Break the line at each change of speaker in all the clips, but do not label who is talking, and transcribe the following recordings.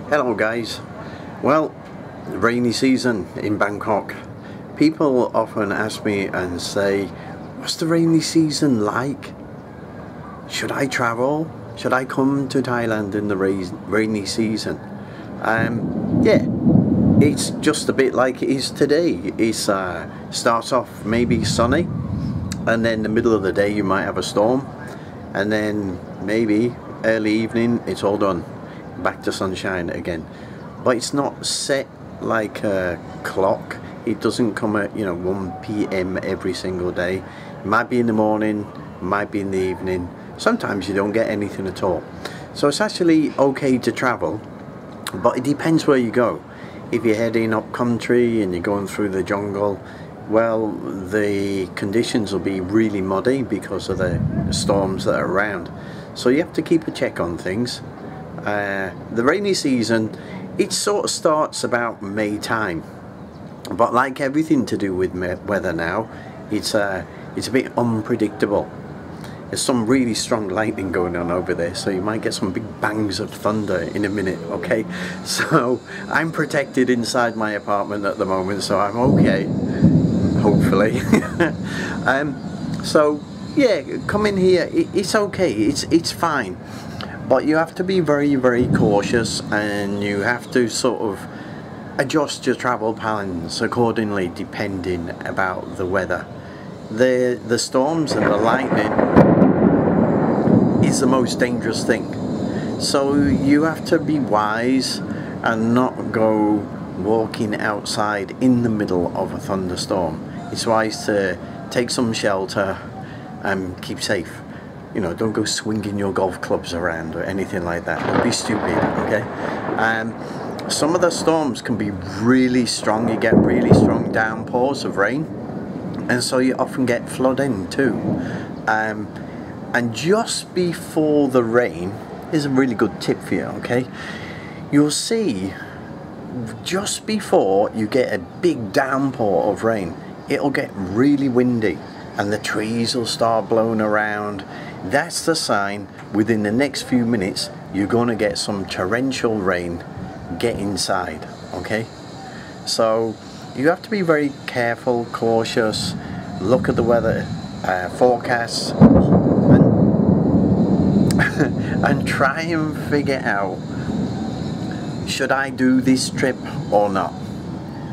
Hello guys. Well, rainy season in Bangkok. People often ask me and say, what's the rainy season like? Should I travel? Should I come to Thailand in the rainy season? Yeah, it's just a bit like it is today. It starts off maybe sunny, and then the middle of the day you might have a storm, and then maybe early evening it's all done, back to sunshine again. But it's not set like a clock. It doesn't come at 1 p.m. every single day. It might be in the morning, might be in the evening. Sometimes you don't get anything at all. So it's actually okay to travel, but it depends where you go. If you're heading up country and you're going through the jungle, well, the conditions will be really muddy because of the storms that are around. So you have to keep a check on things. The rainy season, it sort of starts about May time, but like everything to do with weather now, it's a bit unpredictable. There's some really strong lightning going on over there, so you might get some big bangs of thunder in a minute, okay? So I'm protected inside my apartment at the moment, so I'm okay, hopefully. So yeah, come in here, it's okay, it's fine. But you have to be very, very cautious, and you have to sort of adjust your travel plans accordingly depending about the weather. The storms and the lightning is the most dangerous thing. So you have to be wise and not go walking outside in the middle of a thunderstorm. It's wise to take some shelter and keep safe. Don't go swinging your golf clubs around or anything like that. Don't be stupid, okay? Some of the storms can be really strong. You get really strong downpours of rain, and so you often get flooding too. And just before the rain, here's a really good tip for you, okay? You'll see, just before you get a big downpour of rain, it'll get really windy and the trees will start blowing around. That's the sign within the next few minutes you're going to get some torrential rain. Get inside, okay? So you have to be very careful, cautious, look at the weather forecasts and try and figure out, should I do this trip or not?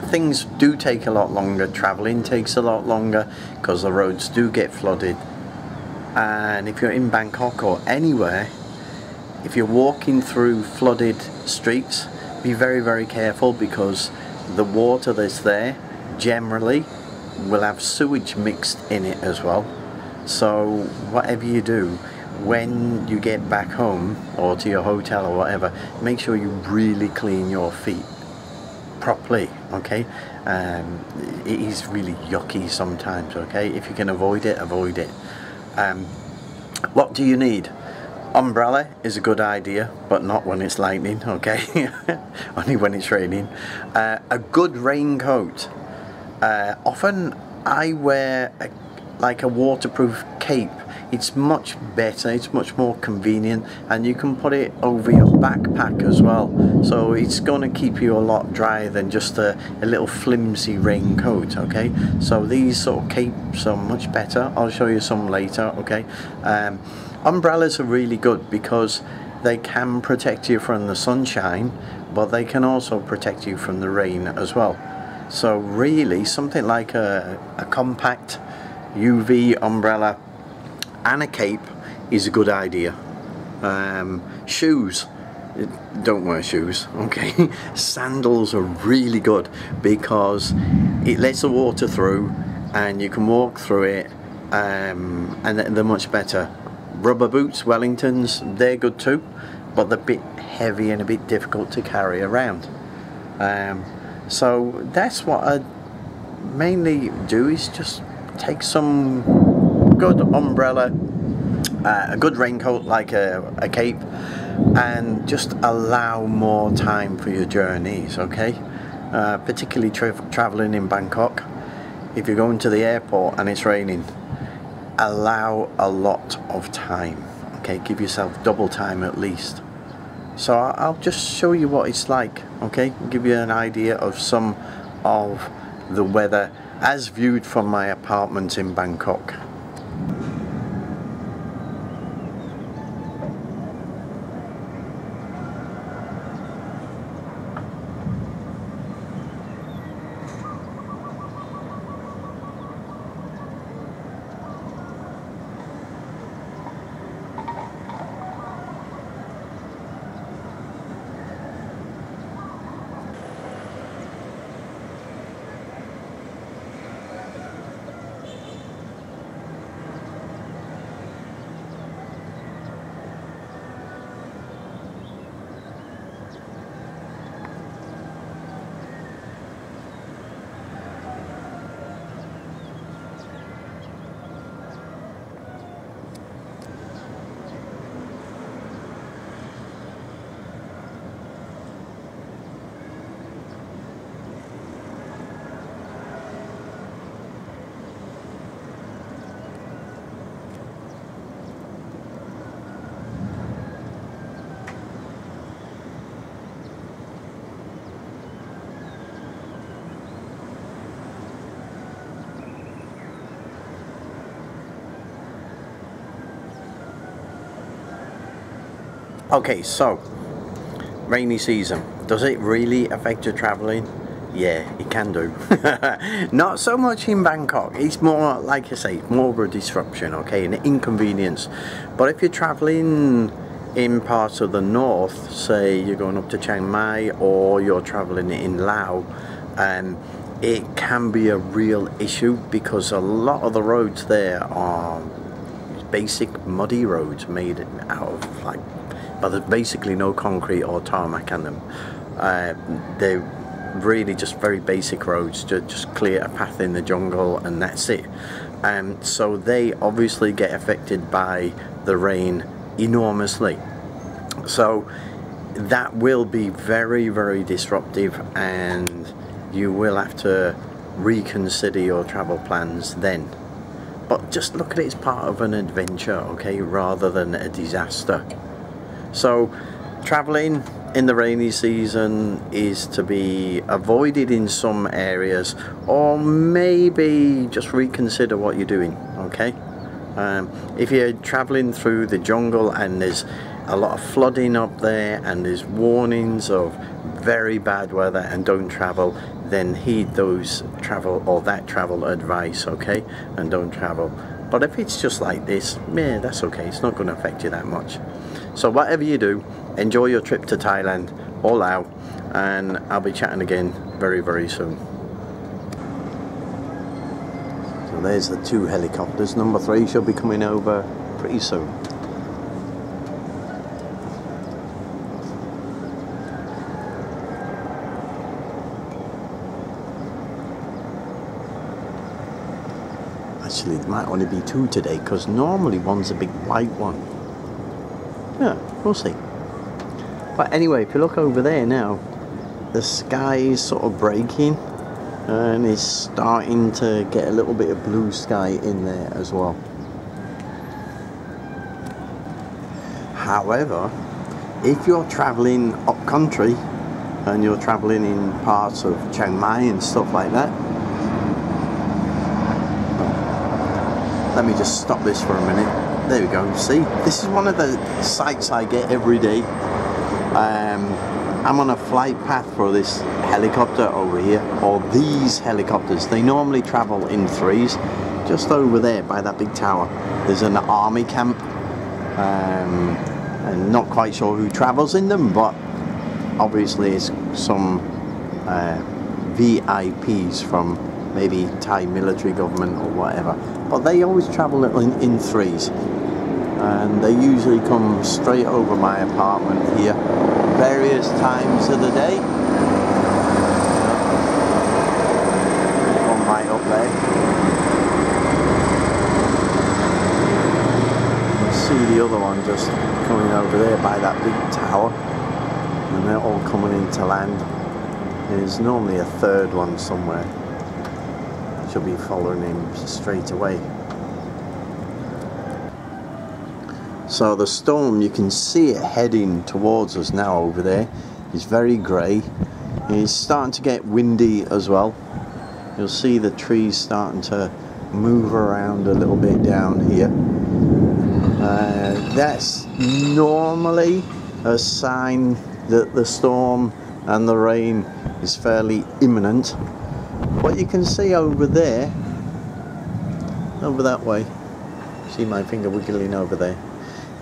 Things do take a lot longer, traveling takes a lot longer because the roads do get flooded. And if you're in Bangkok or anywhere, if you're walking through flooded streets, be very, very careful, because the water that's there generally will have sewage mixed in it as well. So whatever you do, when you get back home or to your hotel or whatever, make sure you really clean your feet properly, okay? It is really yucky sometimes, okay? If you can avoid it, avoid it. What do you need? Umbrella is a good idea, but not when it's lightning, okay? Only when it's raining. A good raincoat. Often I wear like a waterproof cape. It's much better, it's much more convenient, and you can put it over your backpack as well. So it's going to keep you a lot drier than just a little flimsy raincoat, okay? So these sort of capes are much better. I'll show you some later, okay? Umbrellas are really good because they can protect you from the sunshine, but they can also protect you from the rain as well. So really, something like a compact UV umbrella and a cape is a good idea. Shoes, don't wear shoes, okay? Sandals are really good because it lets the water through and you can walk through it, and they're much better. Rubber boots, Wellingtons, they're good too, but they're a bit heavy and a bit difficult to carry around. So that's what I mainly do, is just take some good umbrella, a good raincoat like a cape, and just allow more time for your journeys, okay? Particularly traveling in Bangkok. If you're going to the airport and it's raining, allow a lot of time, okay? Give yourself double time at least. So I'll just show you what it's like, okay? Give you an idea of some of the weather as viewed from my apartment in Bangkok. Okay, so rainy season, does it really affect your travelling? Yeah, it can do. Not so much in Bangkok. It's more, like I say, more of a disruption, okay, an inconvenience. But if you're travelling in parts of the north, say you're going up to Chiang Mai or you're travelling in Laos, it can be a real issue because a lot of the roads there are basic muddy roads made out of but there's basically no concrete or tarmac on them. They're really just very basic roads to just clear a path in the jungle, and that's it. So they obviously get affected by the rain enormously. So that will be very, very disruptive, and you will have to reconsider your travel plans then. But just look at it as part of an adventure, okay, rather than a disaster. So traveling in the rainy season is to be avoided in some areas, or maybe just reconsider what you're doing, okay? If you're traveling through the jungle and there's a lot of flooding up there and there's warnings of very bad weather and don't travel, then heed those travel advice, okay, and don't travel. But if it's just like this, yeah, that's okay, it's not going to affect you that much. So whatever you do, enjoy your trip to Thailand or Laos, and I'll be chatting again very, very soon. So there's the 2 helicopters. Number 3 should be coming over pretty soon. Actually, there might only be 2 today, because normally one's a big white one. Yeah, we'll see. But anyway, if you look over there now, the sky is sort of breaking, and it's starting to get a little bit of blue sky in there as well. However, if you're traveling upcountry and you're traveling in parts of Chiang Mai and stuff like that, let me just stop this for a minute. There we go. See, this is one of the sights I get every day. I'm on a flight path for this helicopter over here, or these helicopters. They normally travel in 3s. Just over there by that big tower, there's an army camp. And not quite sure who travels in them, but obviously it's some VIPs from maybe Thai military government or whatever. But they always travel in 3s. And they usually come straight over my apartment here various times of the day. One right up there. You can see the other one just coming over there by that big tower, and they're all coming into land. There's normally a 3rd one somewhere. Should be following him straight away. So the storm, you can see it heading towards us now over there. It's very grey. It's starting to get windy as well. You'll see the trees starting to move around a little bit down here. That's normally a sign that the storm and the rain is fairly imminent. But you can see over there, over that way, see my finger wiggling over there.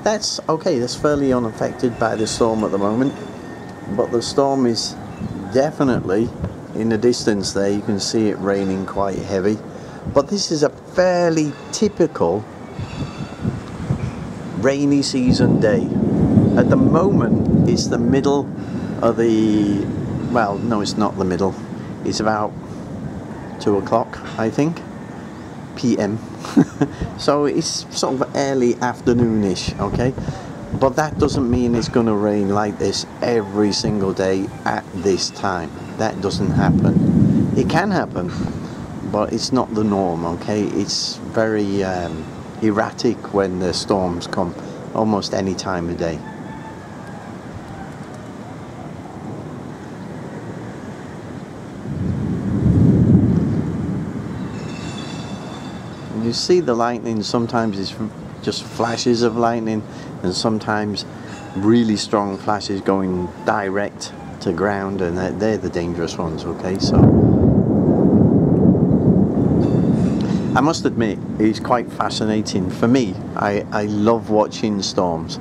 That's okay, that's fairly unaffected by the storm at the moment. But the storm is definitely in the distance there. You can see it raining quite heavy. But this is a fairly typical rainy season day. At the moment it's the middle of the, well, no, it's not the middle, it's about 2 o'clock I think, PM. So it's sort of early afternoonish, okay, but that doesn't mean it's going to rain like this every single day at this time. That doesn't happen. It can happen, but it's not the norm, okay. It's very erratic when the storms come, almost any time of day. And you see the lightning, sometimes it's just flashes of lightning, and sometimes really strong flashes going direct to ground, and they're the dangerous ones, okay. So I must admit, it's quite fascinating for me. I love watching storms.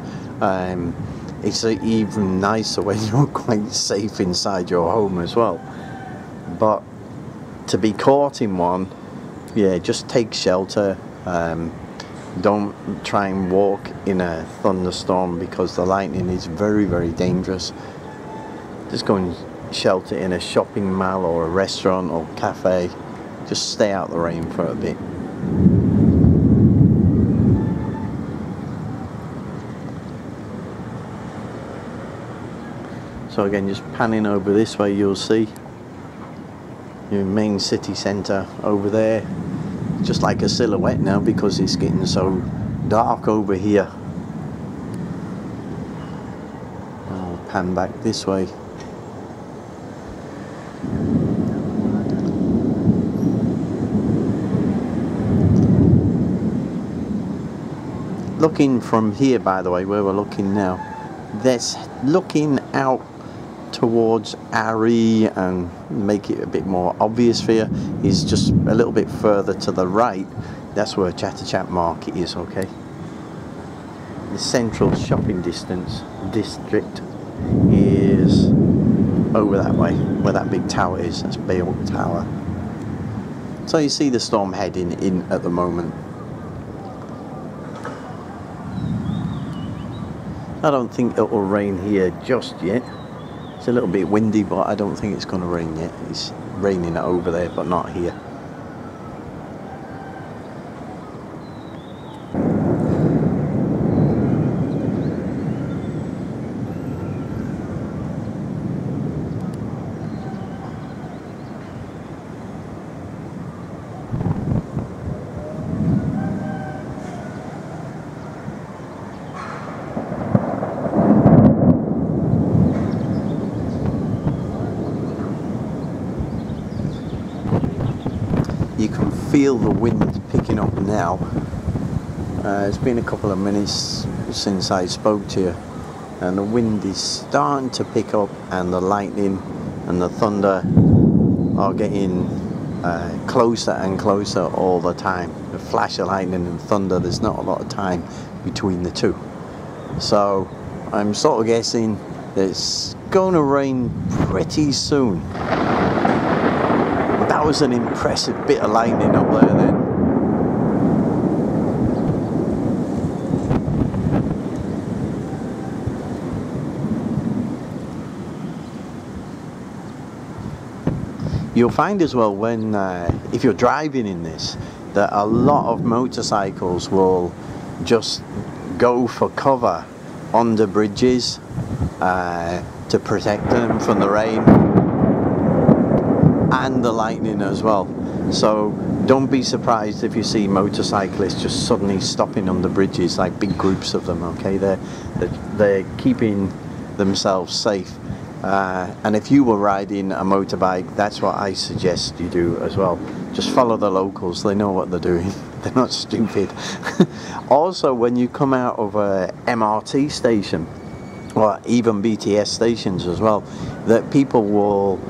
It's even nicer when you're quite safe inside your home as well. But to be caught in one, yeah, just take shelter. Don't try and walk in a thunderstorm because the lightning is very, very dangerous. Just go and shelter in a shopping mall or a restaurant or cafe. Just stay out the rain for a bit. So again, just panning over this way, you'll see your main city centre over there, just like a silhouette now because it's getting so dark over here. I'll pan back this way. Looking from here, by the way, where we're looking now, that's looking out towards Ari, and make it a bit more obvious for you, is just a little bit further to the right. That's where Chatterchat Market is, okay. The central shopping district is over that way, where that big tower is. That's Bangkok Tower. So you see the storm heading in at the moment. I don't think it will rain here just yet. It's a little bit windy, but I don't think it's going to rain yet. It's raining over there, but not here. You can feel the wind picking up now. It's been a couple of minutes since I spoke to you, and the wind is starting to pick up, and the lightning and the thunder are getting closer and closer all the time. The flash of lightning and thunder, there's not a lot of time between the two. So I'm sort of guessing that it's going to rain pretty soon. That was an impressive bit of lightning up there then. You'll find as well when, if you're driving in this, that a lot of motorcycles will just go for cover under bridges to protect them from the rain and the lightning as well. So don't be surprised if you see motorcyclists just suddenly stopping on the bridges, like big groups of them. Okay, they're keeping themselves safe. And if you were riding a motorbike, that's what I suggest you do as well. Just follow the locals, they know what they're doing. They're not stupid. Also, when you come out of a MRT station, or even BTS stations as well, that people will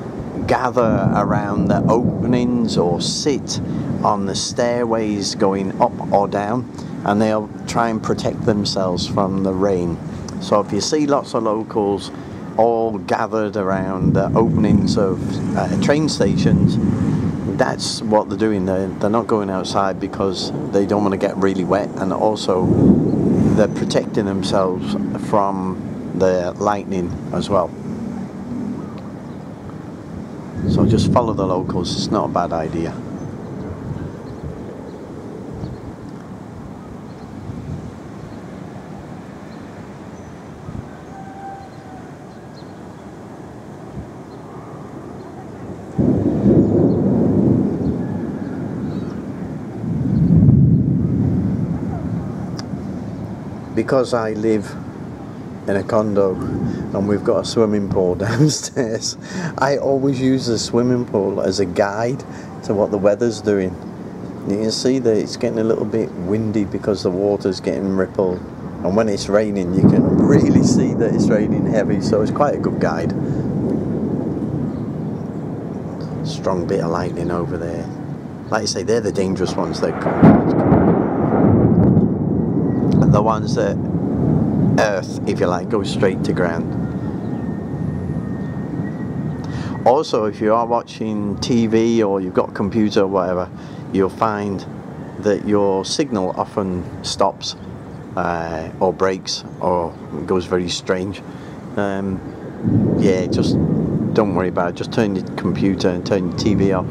gather around the openings or sit on the stairways going up or down, and they'll try and protect themselves from the rain. So if you see lots of locals all gathered around the openings of train stations, that's what they're doing. They're not going outside because they don't want to get really wet, and also they're protecting themselves from the lightning as well. So just follow the locals, it's not a bad idea. Because I live in a condo and we've got a swimming pool downstairs, I always use the swimming pool as a guide to what the weather's doing. You can see that it's getting a little bit windy because the water's getting rippled, and when it's raining you can really see that it's raining heavy, so it's quite a good guide. Strong bit of lightning over there. Like I say, they're the dangerous ones. They're the ones that earth, if you like, go straight to ground. Also, if you are watching TV or you've got a computer or whatever, you'll find that your signal often stops or breaks or goes very strange. Yeah, just don't worry about it. Just turn your computer and turn your TV off.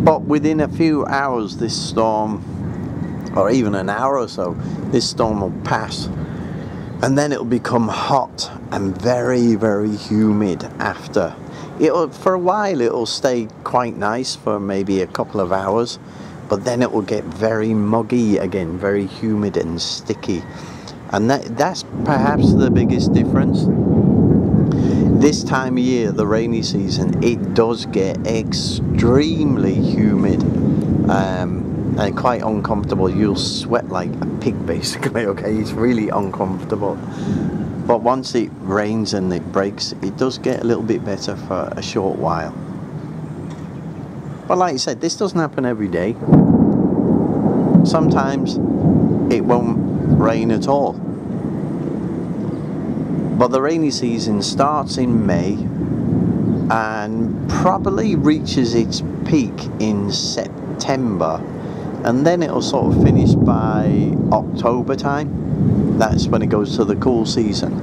But within a few hours, this storm, or even an hour or so, this storm will pass, and then it'll become hot and very, very humid after. For a while it'll stay quite nice for maybe a couple of hours, but then it will get very muggy again, very humid and sticky. And that's perhaps the biggest difference. This time of year, the rainy season, it does get extremely humid and quite uncomfortable. You'll sweat like a pig basically, okay? It's really uncomfortable. But once it rains and it breaks, it does get a little bit better for a short while. But like I said, this doesn't happen every day. Sometimes it won't rain at all. But the rainy season starts in May and probably reaches its peak in September, and then it'll sort of finish by October time. That's when it goes to the cool season.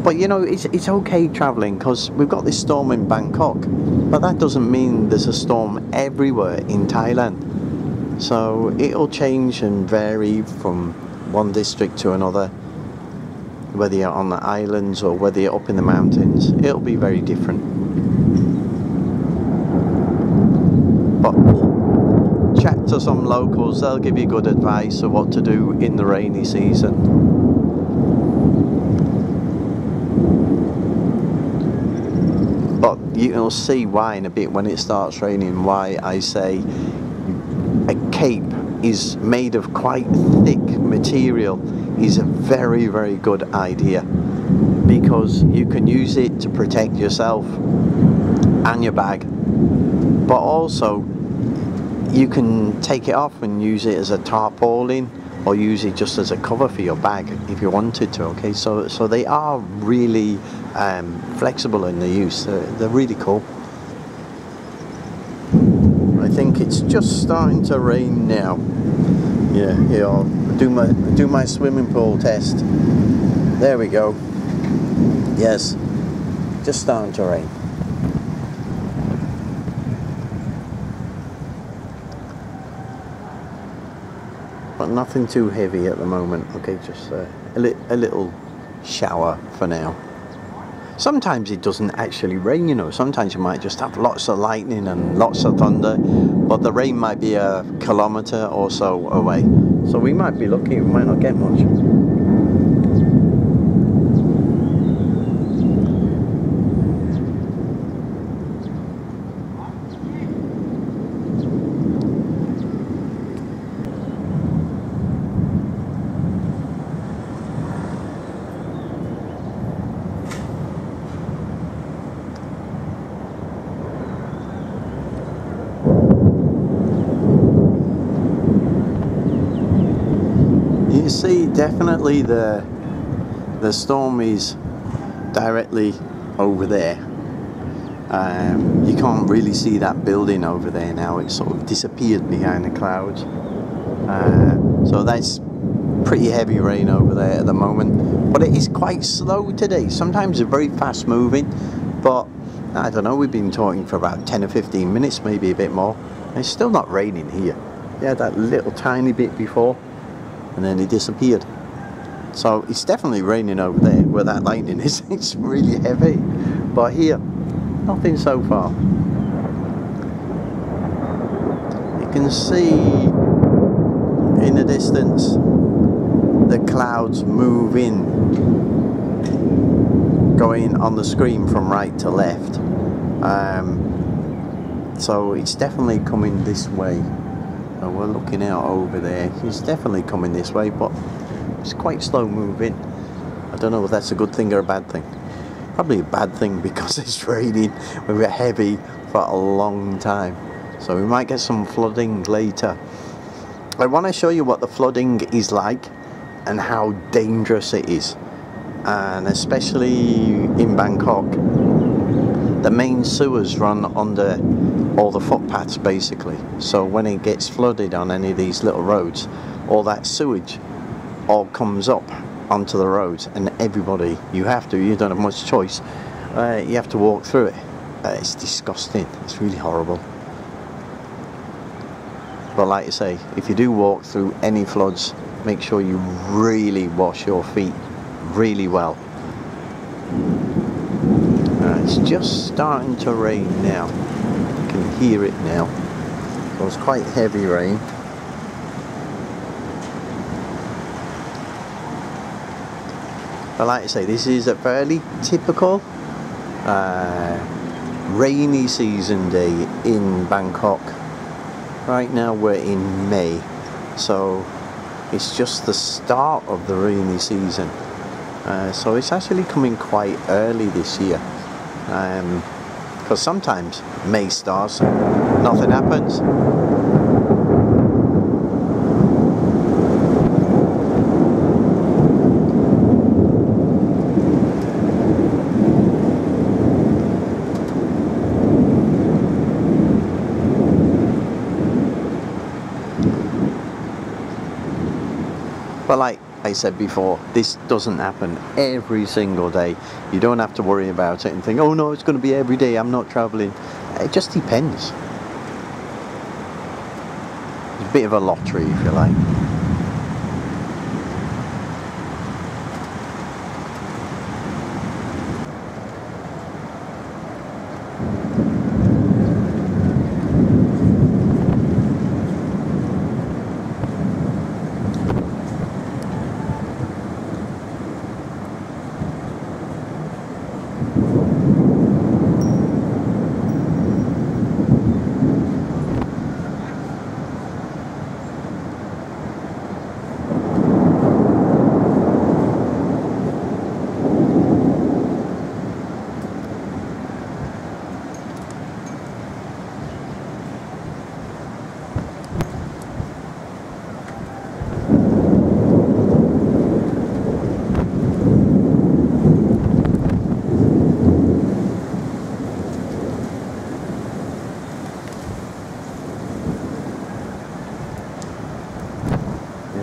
But you know, it's okay travelling because we've got this storm in Bangkok, but that doesn't mean there's a storm everywhere in Thailand. So it'll change and vary from one district to another. Whether you're on the islands or whether you're up in the mountains, it'll be very different. But chat to some locals, they'll give you good advice of what to do in the rainy season. But you'll see why in a bit when it starts raining, why I say a cape is made of quite thick material is a very, very good idea, because you can use it to protect yourself and your bag, but also you can take it off and use it as a tarpaulin or use it just as a cover for your bag if you wanted to. Okay, so they are really flexible in their use. They're really cool. I think it's just starting to rain now. Yeah, here I'll do my swimming pool test. There we go. Yes, just starting to rain. but nothing too heavy at the moment. Okay, just a little shower for now. Sometimes it doesn't actually rain, you know. Sometimes you might just have lots of lightning and lots of thunder, but the rain might be a kilometer or so away. So we might be lucky, we might not get much. You see, definitely the storm is directly over there. You can't really see that building over there now. It's sort of disappeared behind the clouds. So that's pretty heavy rain over there at the moment. But it is quite slow today. Sometimes it's very fast moving, but I don't know, we've been talking for about 10 or 15 minutes, maybe a bit more. And it's still not raining here. Yeah, that little tiny bit before, and then it disappeared. So it's definitely raining over there where that lightning is. It's really heavy, but here nothing so far. You can see in the distance the clouds moving, going on the screen from right to left. So it's definitely coming this way. So we're looking out over there. It's definitely coming this way, but it's quite slow moving. I don't know if that's a good thing or a bad thing. Probably a bad thing because it's raining very heavy for a long time. So we might get some flooding later. I want to show you what the flooding is like and how dangerous it is. And especially in Bangkok, the main sewers run under all the footpaths basically. So when it gets flooded on any of these little roads, all that sewage all comes up onto the roads, and everybody, you don't have much choice, you have to walk through it. It's disgusting, it's really horrible. But like I say, if you do walk through any floods, make sure you really wash your feet really well. It's just starting to rain now. You can hear it now. So it's quite heavy rain. But like I say, this is a fairly typical rainy season day in Bangkok. Right now we're in May, so it's just the start of the rainy season. So it's actually coming quite early this year. Because sometimes May starts and nothing happens. But like I said before, this doesn't happen every single day. You don't have to worry about it and think, oh no, it's going to be every day, I'm not travelling. It just depends. It's a bit of a lottery, if you like.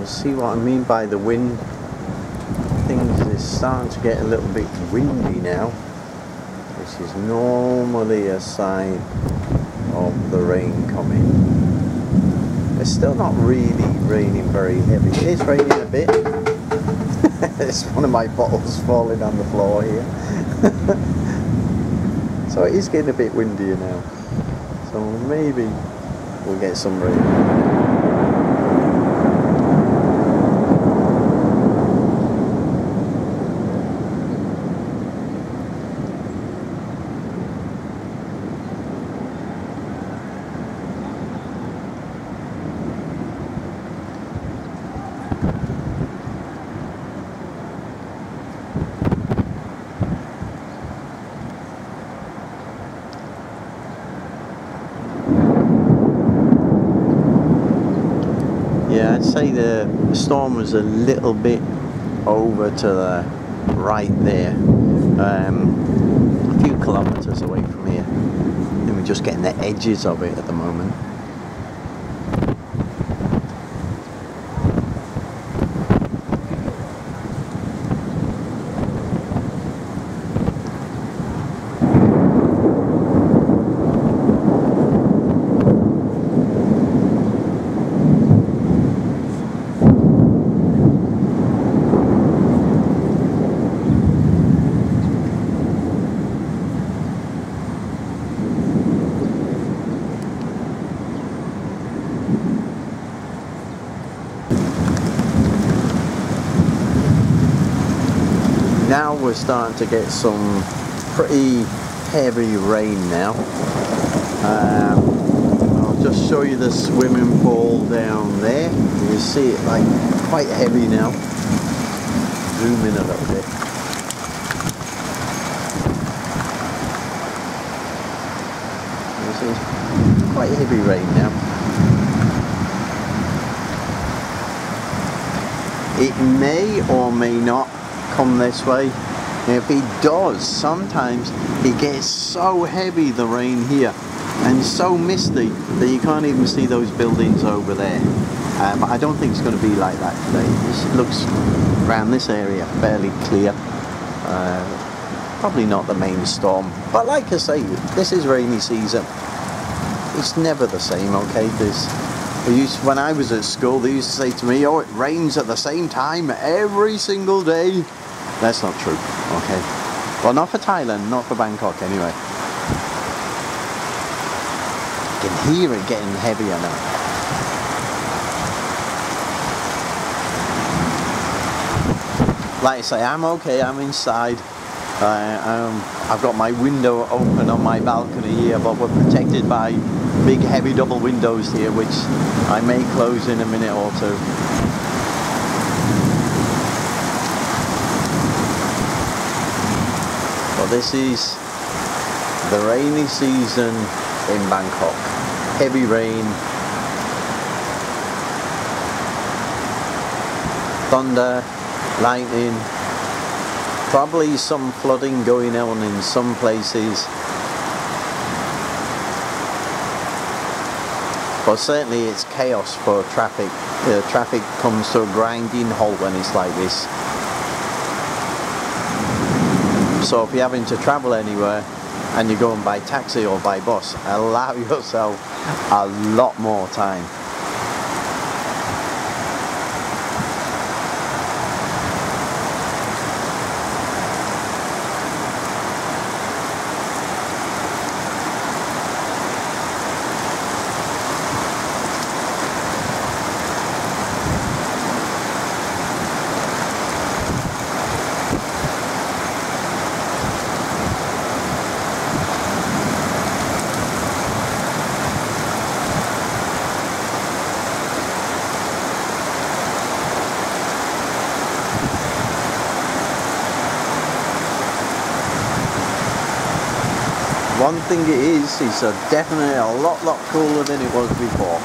See what I mean by the wind? Things is starting to get a little bit windy now, which is normally a sign of the rain coming. It's still not really raining very heavy. It is raining a bit. It's one of my bottles falling on the floor here. So it is getting a bit windier now. So maybe we'll get some rain. Yeah, I'd say the storm was a little bit over to the right there, a few kilometers away from here. And we're just getting the edges of it at the moment. Now we're starting to get some pretty heavy rain now. I'll just show you the swimming pool down there. You can see it like quite heavy now. Zoom in a little bit. You see, quite heavy rain now. It may or may not come this way. If it does, sometimes it gets so heavy, the rain here, and so misty that you can't even see those buildings over there. But I don't think it's going to be like that today. This looks around this area fairly clear. Probably not the main storm, but like I say, this is rainy season. It's never the same, okay? When I was at school, they used to say to me, oh, it rains at the same time every single day. That's not true, okay? Well, not for Thailand, not for Bangkok anyway. You can hear it getting heavier now. Like I say, I'm okay, I'm inside. I've got my window open on my balcony here, but we're protected by big heavy double windows here, which I may close in a minute or two. But this is the rainy season in Bangkok. Heavy rain, thunder, lightning, probably some flooding going on in some places. But certainly it's chaos for traffic. Traffic comes to a grinding halt when it's like this. So if you're having to travel anywhere and you're going by taxi or by bus, allow yourself a lot more time. One thing it is definitely a lot cooler than it was before.